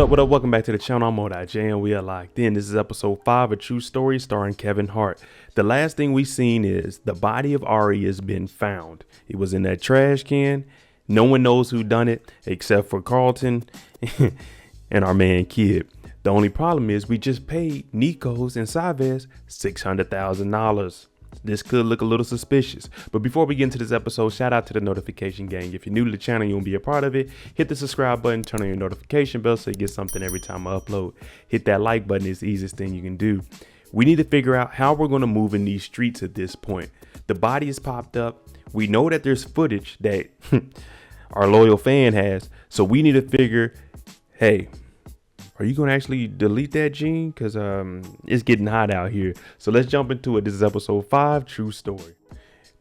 What up? Welcome back to the channel. I'm Monyca and we are locked in. This is episode 5, a true story starring Kevin Hart. The last thing we seen is the body of Ari has been found. It was in that trash can. No one knows who done it except for Carlton and our man Kid. The only problem is we just paid Nikos and Savez $600,000. This could look a little suspicious, but before we get into this episode, shout out to the notification gang. If you're new to the channel, you want to be a part of it, hit the subscribe button, turn on your notification bell so you get something every time I upload. Hit that like button, it's the easiest thing you can do. We need to figure out how we're going to move in these streets at this point. The body has popped up. We know that there's footage that our loyal fan has, so we need to figure, hey, are you going to actually delete that, Gene? Because it's getting hot out here. So let's jump into it. This is episode 5, True Story.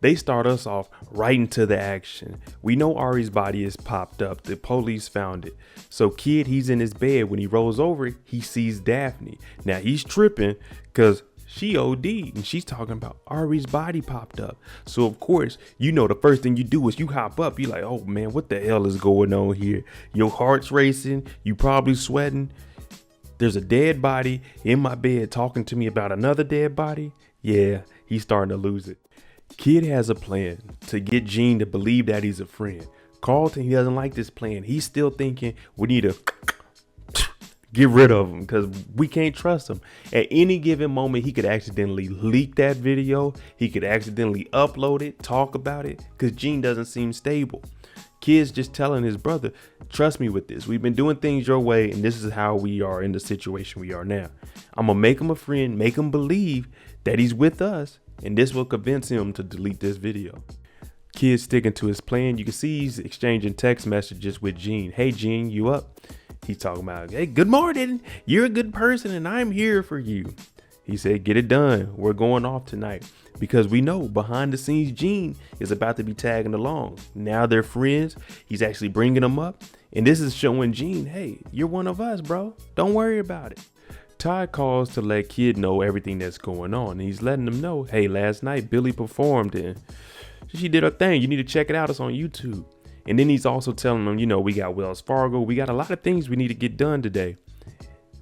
They start us off right into the action. We know Ari's body is popped up. The police found it. So Kid, he's in his bed. When he rolls over, he sees Daphne. Now he's tripping because she OD'd and she's talking about Ari's body popped up. So of course, you know, the first thing you do is you hop up. You're like, oh man, what the hell is going on here? Your heart's racing. You probably sweating. There's a dead body in my bed talking to me about another dead body. Yeah, he's starting to lose it. Kid has a plan to get Gene to believe that he's a friend. Carlton, he doesn't like this plan. He's still thinking we need to get rid of him because we can't trust him. At any given moment, he could accidentally leak that video. He could accidentally upload it, talk about it, because Gene doesn't seem stable. Kid's just telling his brother, trust me with this. We've been doing things your way, and this is how we are in the situation we are now. I'm going to make him a friend, make him believe that he's with us, and this will convince him to delete this video. Kid's sticking to his plan. You can see he's exchanging text messages with Gene. Hey, Gene, you up? He's talking about, hey, good morning. You're a good person, and I'm here for you. He said, get it done. We're going off tonight. Because we know behind the scenes, Gene is about to be tagging along. Now they're friends. He's actually bringing them up. And this is showing Gene, hey, you're one of us, bro. Don't worry about it. Todd calls to let Kid know everything that's going on. And he's letting them know, hey, last night Billie performed and she did her thing. You need to check it out. It's on YouTube. And then he's also telling them, you know, we got Wells Fargo. We got a lot of things we need to get done today.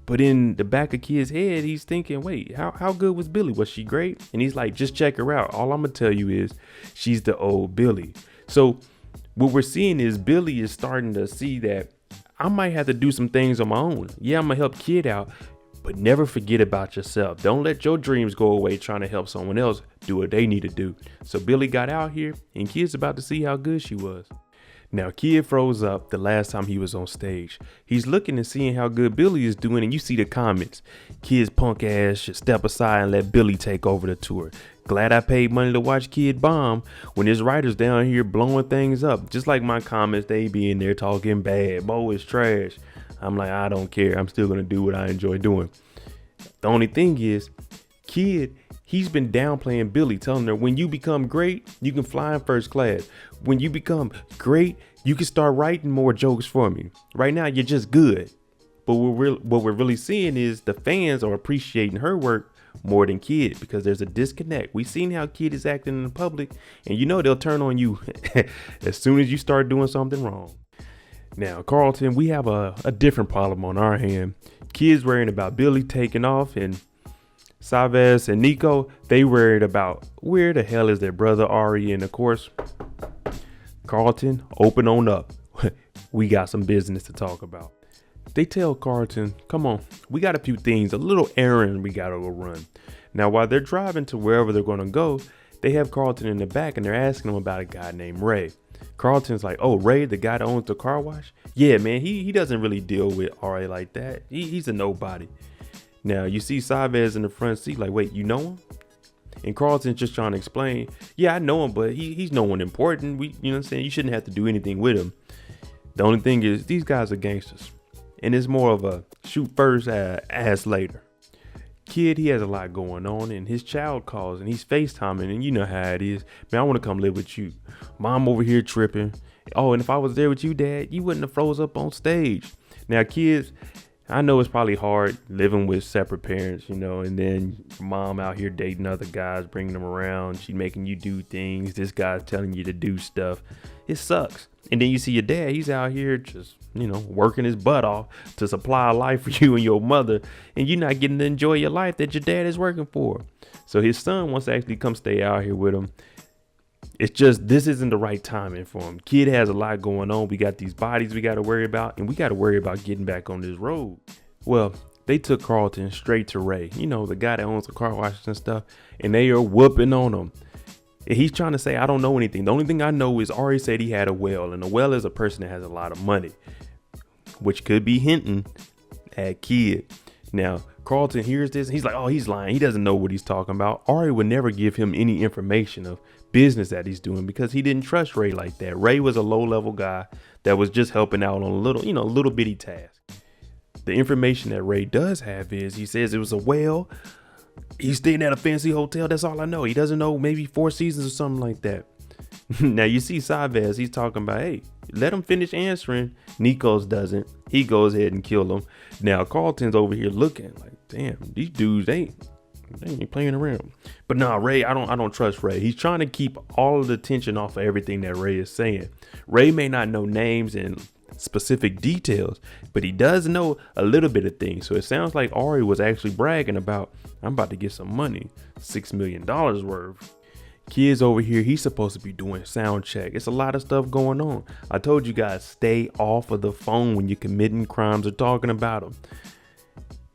But in the back of Kid's head, he's thinking, wait, how good was Billie? Was she great? And he's like, just check her out. All I'm going to tell you is she's the old Billie. So what we're seeing is Billie is starting to see that I might have to do some things on my own. Yeah, I'm going to help Kid out, but never forget about yourself. Don't let your dreams go away trying to help someone else do what they need to do. So Billie got out here and Kid's about to see how good she was. Now, Kid froze up the last time he was on stage. He's looking and seeing how good Billie is doing, and you see the comments. Kid's punk ass should step aside and let Billie take over the tour. Glad I paid money to watch Kid bomb when his writers down here blowing things up. Just like my comments, they be in there talking bad. Bo is trash. I'm like, I don't care. I'm still going to do what I enjoy doing. The only thing is, Kid, he's been downplaying Billie, telling her when you become great, you can fly in first class. When you become great, you can start writing more jokes for me. Right now, you're just good. But what we're really seeing is the fans are appreciating her work more than Kid because there's a disconnect. We've seen how Kid is acting in the public, and you know they'll turn on you as soon as you start doing something wrong. Now, Carlton, we have a different problem on our hand. Kid's worrying about Billie taking off, and Savez and Nico, they worried about where the hell is their brother Ari, and of course, Carlton, open on up. We got some business to talk about. They tell Carlton, come on, we got a few things, a little errand we got to go run. Now, while they're driving to wherever they're going to go, they have Carlton in the back and they're asking him about a guy named Ray. Carlton's like, oh, Ray, the guy that owns the car wash? Yeah, man, he doesn't really deal with Ari like that. He's a nobody. Now, you see Savez in the front seat like, wait, you know him? And Carlton's just trying to explain, yeah, I know him, but he's no one important. You know what I'm saying? You shouldn't have to do anything with him. The only thing is these guys are gangsters. And it's more of a shoot first, ass later. Kid, he has a lot going on, and his child calls and he's FaceTiming, and you know how it is. Man, I want to come live with you. Mom over here tripping. Oh, and if I was there with you, Dad, you wouldn't have froze up on stage. Now, kids, I know it's probably hard living with separate parents, you know, and then mom out here dating other guys, bringing them around. She's making you do things. This guy's telling you to do stuff. It sucks. And then you see your dad, he's out here just, working his butt off to supply a life for you and your mother. And you're not getting to enjoy your life that your dad is working for. So his son wants to actually come stay out here with him. It's just, this isn't the right timing for him. Kid has a lot going on. We got these bodies we got to worry about, and we got to worry about getting back on this road. Well, they took Carlton straight to Ray, the guy that owns the car washes and stuff, and they are whooping on him. And he's trying to say, I don't know anything. The only thing I know is Ari said he had a well, and a well is a person that has a lot of money, which could be hinting at Kid. Now, Carlton hears this, and he's like, oh, he's lying. He doesn't know what he's talking about. Ari would never give him any information of business that he's doing because he didn't trust Ray like that. Ray was a low-level guy that was just helping out on a little bitty task. The information that Ray does have is he says it was a well. He's staying at a fancy hotel. That's all I know. He doesn't know, maybe 4 Seasons or something like that. Now you see Chavez, he's talking about, hey, let him finish answering. Nikos doesn't. He goes ahead and kill him. Now Carlton's over here looking like, damn, these dudes they ain't playing around. But nah, Ray, I don't trust Ray. He's trying to keep all of the attention off of everything that Ray is saying. Ray may not know names and specific details, but he does know a little bit of things. So it sounds like Ari was actually bragging about, I'm about to get some money, $6 million worth. Kids over here, he's supposed to be doing sound check. It's a lot of stuff going on. I told you guys, stay off of the phone when you're committing crimes or talking about them.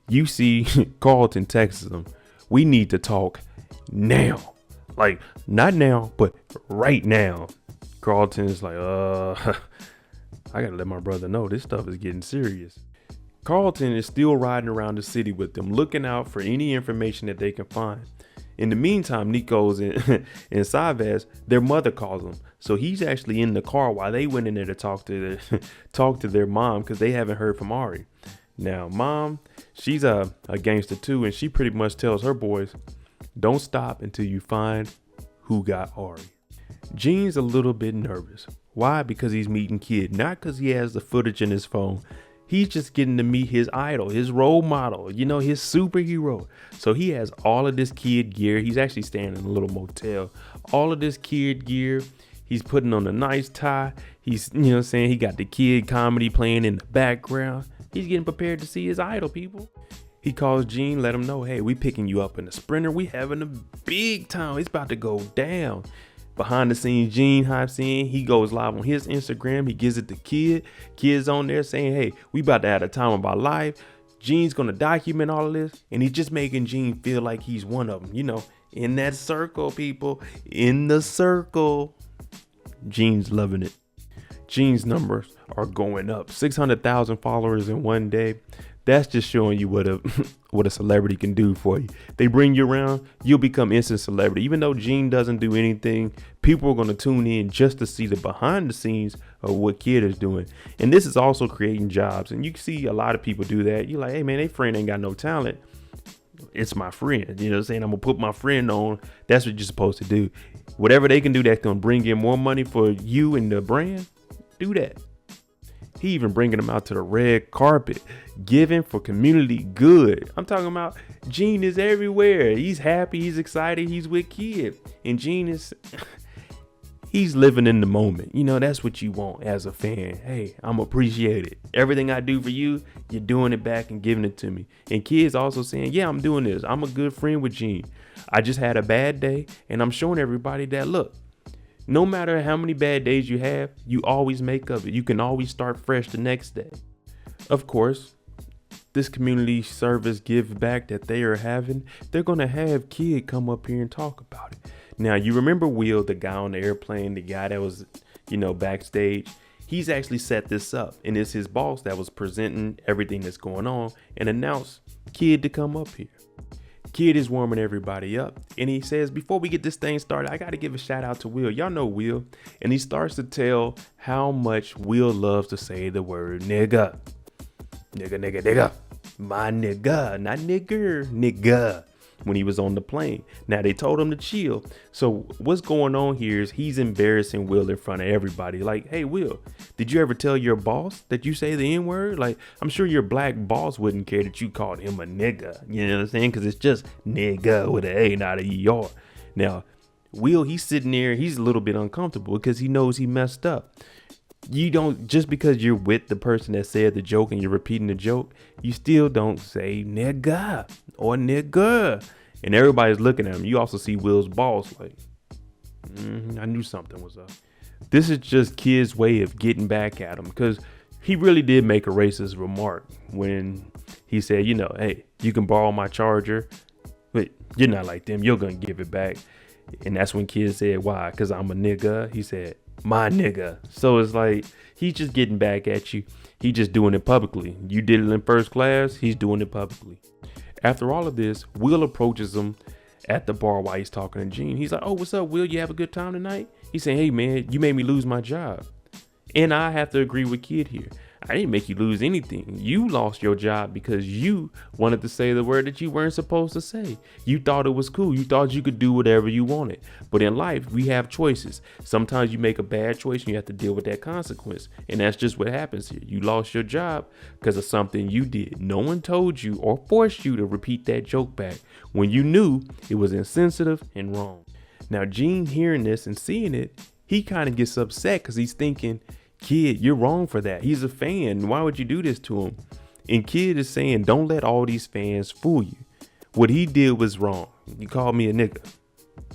You see Carlton texts him, we need to talk now. Like, not now, but right now. Carlton is like, I gotta let my brother know this stuff is getting serious. Carlton is still riding around the city with them, looking out for any information that they can find. In the meantime, Nico's and Chavez, their mother calls them. So he's actually in the car while they went in there to talk to their mom because they haven't heard from Ari. Now, mom, she's a gangster too, and she pretty much tells her boys, don't stop until you find who got Ari. Gene's a little bit nervous. Why? Because he's meeting Kid, not because he has the footage in his phone. He's just getting to meet his idol, his role model, his superhero. So he has all of this Kid gear. He's actually staying in a little motel. All of this Kid gear. He's putting on a nice tie. He's, he got the Kid comedy playing in the background. He's getting prepared to see his idol, people. He calls Gene, let him know, hey, we picking you up in the Sprinter. We having a big time. It's about to go down. Behind the scenes, Gene hops in. He goes live on his Instagram. He gives it to Kid. Kid's on there saying, hey, we about to have a time of our life. Gene's going to document all of this. And he's just making Gene feel like he's one of them. In that circle, people. In the circle. Gene's loving it. Gene's numbers are going up. 600,000 followers in one day. That's just showing you what a celebrity can do for you. They bring you around, you'll become instant celebrity. Even though Gene doesn't do anything, people are going to tune in just to see the behind the scenes of what Kid is doing. And this is also creating jobs. And you see a lot of people do that. You're like, hey man, their friend ain't got no talent. It's my friend. You know what I'm saying? I'm going to put my friend on. That's what you're supposed to do. Whatever they can do that's going to bring in more money for you and the brand, do that. He even bringing them out to the red carpet, giving for community good. I'm talking about Gene is everywhere. He's happy. He's excited. He's with Kid. And Gene is, he's living in the moment. That's what you want as a fan. Hey, I'm appreciated. Everything I do for you, you're doing it back and giving it to me. And Kid's also saying, yeah, I'm doing this. I'm a good friend with Gene. I just had a bad day. And I'm showing everybody that, look, no matter how many bad days you have, you always make of it. You can always start fresh the next day. Of course, this community service give back that they are having, they're going to have Kid come up here and talk about it. Now, you remember Will, the guy on the airplane, the guy that was, backstage? He's actually set this up, and it's his boss that was presenting everything that's going on and announced Kid to come up here. Kid is warming everybody up, and he says, before we get this thing started, I got to give a shout out to Will. Y'all know Will. And he starts to tell how much Will loves to say the word nigga. Nigga, nigga, nigga. My nigga, not nigger, nigga. When he was on the plane. Now they told him to chill. So what's going on here is he's embarrassing Will in front of everybody. Like, hey, Will, did you ever tell your boss that you say the N-word? Like, I'm sure your black boss wouldn't care that you called him a nigga. You know what I'm saying? Because it's just nigga with an A, not a ER. Now, Will, he's sitting there, he's a little bit uncomfortable because he knows he messed up. You don't, just because you're with the person that said the joke and you're repeating the joke, you still don't say nigga or nigga. And everybody's looking at him. You also see Will's boss like, I knew something was up. This is just Kid's way of getting back at him, because he really did make a racist remark when he said, hey, you can borrow my charger, but you're not like them. You're going to give it back. And that's when Kid said, why? Because I'm a nigga. He said, my nigga. So it's like, he's just getting back at you. He just doing it publicly. You did it in first class. He's doing it publicly. After all of this, Will approaches him at the bar while he's talking to Gene. He's like, oh, what's up, Will? You have a good time tonight? He's saying, hey, man, you made me lose my job. And I have to agree with Kid here. I didn't make you lose anything. You lost your job because you wanted to say the word that you weren't supposed to say. You thought it was cool. You thought you could do whatever you wanted. But in life, we have choices. Sometimes you make a bad choice and you have to deal with that consequence. And that's just what happens here. You lost your job because of something you did. No one told you or forced you to repeat that joke back when you knew it was insensitive and wrong. Now, Gene hearing this and seeing it, he kind of gets upset because he's thinking, Kid, you're wrong for that. He's a fan. Why would you do this to him? And Kid is saying, don't let all these fans fool you. What he did was wrong. You called me a nigga.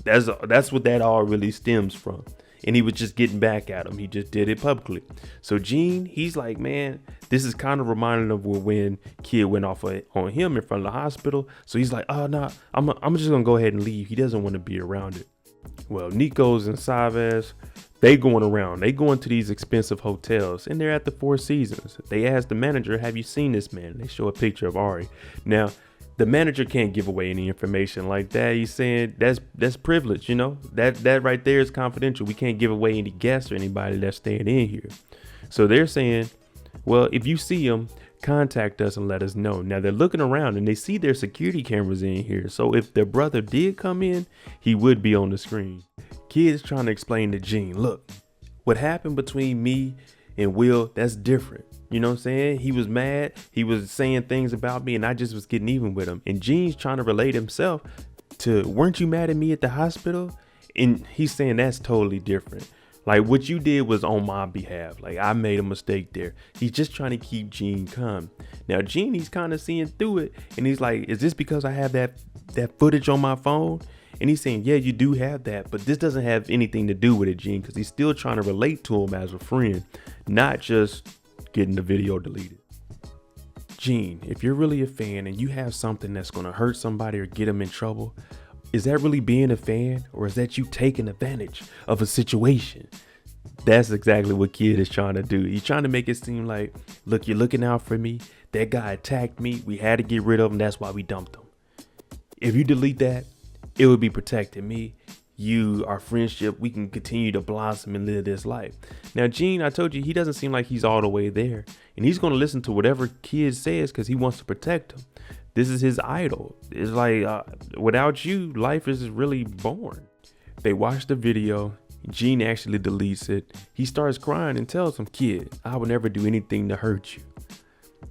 That's what that all really stems from. And he was just getting back at him. He just did it publicly. So Gene, he's like, man, this is kind of reminding of when Kid went off on him in front of the hospital. So he's like, oh, no, I'm just going to go ahead and leave. He doesn't want to be around it. Well, Nico's and Savas, they going around. They going to these expensive hotels, and they're at the Four Seasons. They ask the manager, have you seen this man? They show a picture of Ari. Now, the manager can't give away any information like that. He's saying that's privilege, That right there is confidential. We can't give away any guests or anybody that's staying in here. So they're saying, well, if you see him, contact us and let us know. Now they're looking around and they see their security cameras in here. So if their brother did come in, he would be on the screen. Kid's trying to explain to Gene, look, what happened between me and Will, that's different. You know what I'm saying? He was mad. He was saying things about me and I just was getting even with him. And Gene's trying to relate himself to, weren't you mad at me at the hospital? And he's saying that's totally different. Like, what you did was on my behalf. Like, I made a mistake there. He's just trying to keep Gene calm. Now, Gene, he's kind of seeing through it. And he's like, is this because I have that footage on my phone? And he's saying, yeah, you do have that. But this doesn't have anything to do with it, Gene, because he's still trying to relate to him as a friend, not just getting the video deleted. Gene, if you're really a fan and you have something that's going to hurt somebody or get them in trouble, is that really being a fan, or is that you taking advantage of a situation? That's exactly what Kid is trying to do. He's trying to make it seem like, look, you're looking out for me. That guy attacked me. We had to get rid of him. That's why we dumped him. If you delete that, it would be protecting me. Our friendship, we can continue to blossom and live this life. Now, Gene, I told you, he doesn't seem like he's all the way there. And he's going to listen to whatever Kid says because he wants to protect him. This is his idol. It's like, without you, life is really boring. They watch the video. Gene actually deletes it. He starts crying and tells him, Kid, I would never do anything to hurt you.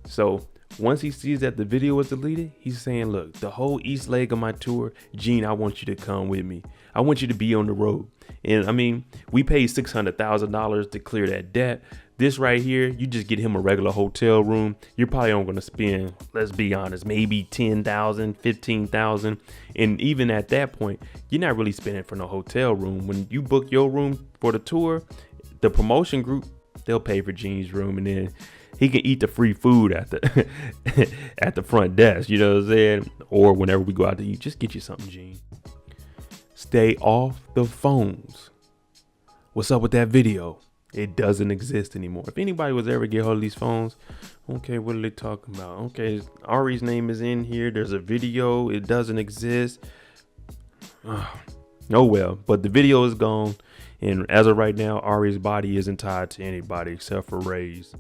So once he sees that the video was deleted, he's saying, look, the whole east leg of my tour, Gene, I want you to come with me. I want you to be on the road. And I mean, we paid $600,000 to clear that debt. This right here, you just get him a regular hotel room. You're probably only going to spend, let's be honest, maybe $10,000, $15,000. And even at that point, you're not really spending for no hotel room. When you book your room for the tour, the promotion group, they'll pay for Gene's room, and then he can eat the free food at the at the front desk, you know what I'm saying? Or whenever we go out to eat, just get you something, Gene. Stay off the phones. What's up with that video? It doesn't exist anymore. If anybody was ever get hold of these phones, okay, what are they talking about? Okay, Ari's name is in here. There's a video. It doesn't exist. Oh well, but the video is gone. And as of right now, Ari's body isn't tied to anybody except for Ray's.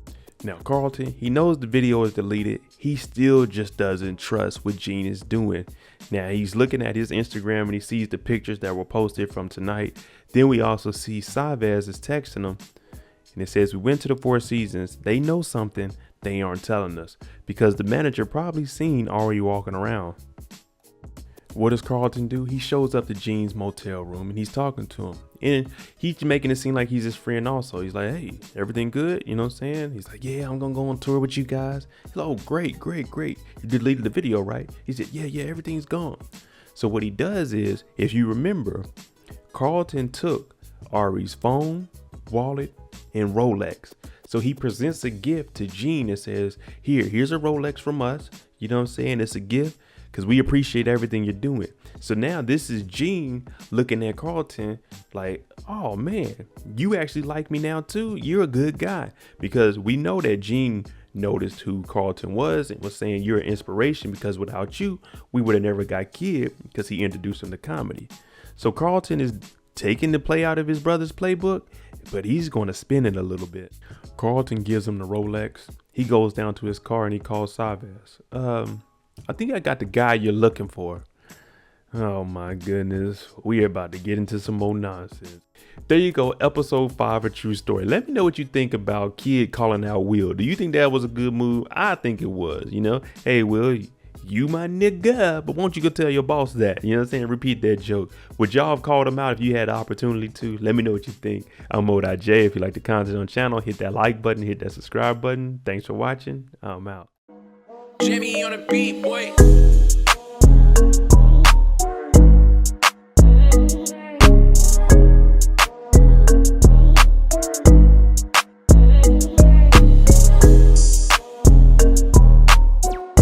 Now, Carlton, he knows the video is deleted. He still just doesn't trust what Gene is doing. Now, he's looking at his Instagram and he sees the pictures that were posted from tonight. Then we also see Savas is texting him. And it says, we went to the Four Seasons. They know something they aren't telling us, because the manager probably seen Ari walking around. what does Carlton do? He shows up to Gene's motel room and he's talking to him. And he's making it seem like he's his friend also. He's like, hey, everything good? You know what I'm saying? He's like, yeah, I'm going to go on tour with you guys. He's like, oh, great. You deleted the video, right? He said, yeah, everything's gone. So what he does is, if you remember, Carlton took Ari's phone, wallet, and Rolex. So he presents a gift to Gene and says, here's a Rolex from us. You know what I'm saying? It's a gift because we appreciate everything you're doing. So now this is Gene looking at Carlton like, oh man, you actually like me now too. You're a good guy, because we know that Gene noticed who Carlton was and was saying you're an inspiration because without you, we would have never got Kid, because he introduced him to comedy. So Carlton is taking the play out of his brother's playbook, but he's going to spin it a little bit. Carlton gives him the Rolex. He goes down to his car and he calls Savas. I think I got the guy you're looking for. Oh my goodness. We're about to get into some more nonsense. There you go. Episode 5, A True Story. Let me know what you think about Kid calling out Will. Do you think that was a good move? I think it was, Hey, Will, you my nigga, but won't you go tell your boss that? You know what I'm saying? Repeat that joke. Would y'all have called him out if you had the opportunity to? Let me know what you think. I'm Mo.J. If you like the content on the channel, hit that like button, hit that subscribe button. Thanks for watching. I'm out. Jimmy on a beat, boy.